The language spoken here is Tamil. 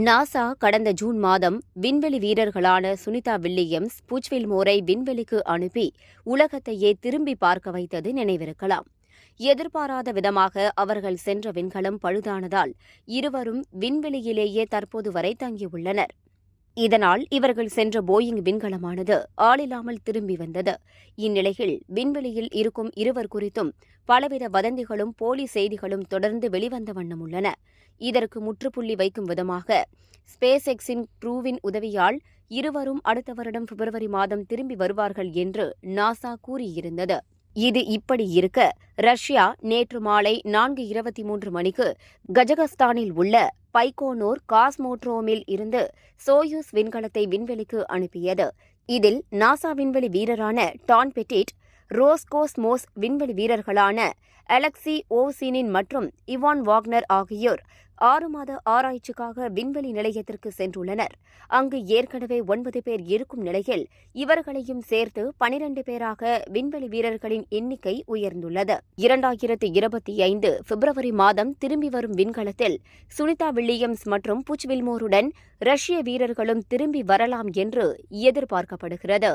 நாசா கடந்த ஜூன் மாதம் விண்வெளி வீரர்களான சுனிதா வில்லியம்ஸ், புச் வில்மோரை விண்வெளிக்கு அனுப்பி உலகத்தையே திரும்பி பார்க்க வைத்தது நினைவிருக்கலாம். எதிர்பாராத விதமாக அவர்கள் சென்ற விண்கலம் பழுதானதால் இருவரும் விண்வெளியிலேயே தற்போது வரை தங்கியுள்ளனர். இதனால் இவர்கள் சென்ற போயிங் விண்கலமானது ஆளில்லாமல் திரும்பி வந்தது. இந்நிலையில் விண்வெளியில் இருக்கும் இருவர் குறித்தும் பலவித வதந்திகளும் போலி செய்திகளும் தொடர்ந்து வெளிவந்த வண்ணம் உள்ளன. இதற்கு முற்றுப்புள்ளி வைக்கும் விதமாக ஸ்பேஸ் எக்ஸின் க்ரூவின் உதவியால் இருவரும் அடுத்த வருடம் பிப்ரவரி மாதம் திரும்பி வருவார்கள் என்று நாசா கூறியிருந்தது. இது இப்படி இருக்க, ரஷ்யா நேற்று மாலை 4:23 மணிக்கு கஜகஸ்தானில் உள்ள பைகோனூர் காஸ்மோட்ரோமில் இருந்து சோயூஸ் விண்கலத்தை விண்வெளிக்கு அனுப்பியது. இதில் நாசா விண்வெளி வீரரான டான் பெட்டிட், ரோஸ்கோஸ்மோஸ் விண்வெளி வீரர்களான அலெக்சி ஓவ்சினின் மற்றும் இவான் வாக்னர் ஆகியோர் 6 மாத ஆராய்ச்சிக்காக விண்வெளி நிலையத்திற்கு சென்றுள்ளனர். அங்கு ஏற்கனவே 9 பேர் இருக்கும் நிலையில் இவர்களையும் சேர்த்து 12 பேராக விண்வெளி வீரர்களின் எண்ணிக்கை உயர்ந்துள்ளது. 2025 பிப்ரவரி மாதம் திரும்பி வரும் விண்கலத்தில் சுனிதா வில்லியம்ஸ் மற்றும் புச் வில்மோருடன் ரஷ்ய வீரர்களும் திரும்பி வரலாம் என்று எதிர்பார்க்கப்படுகிறது.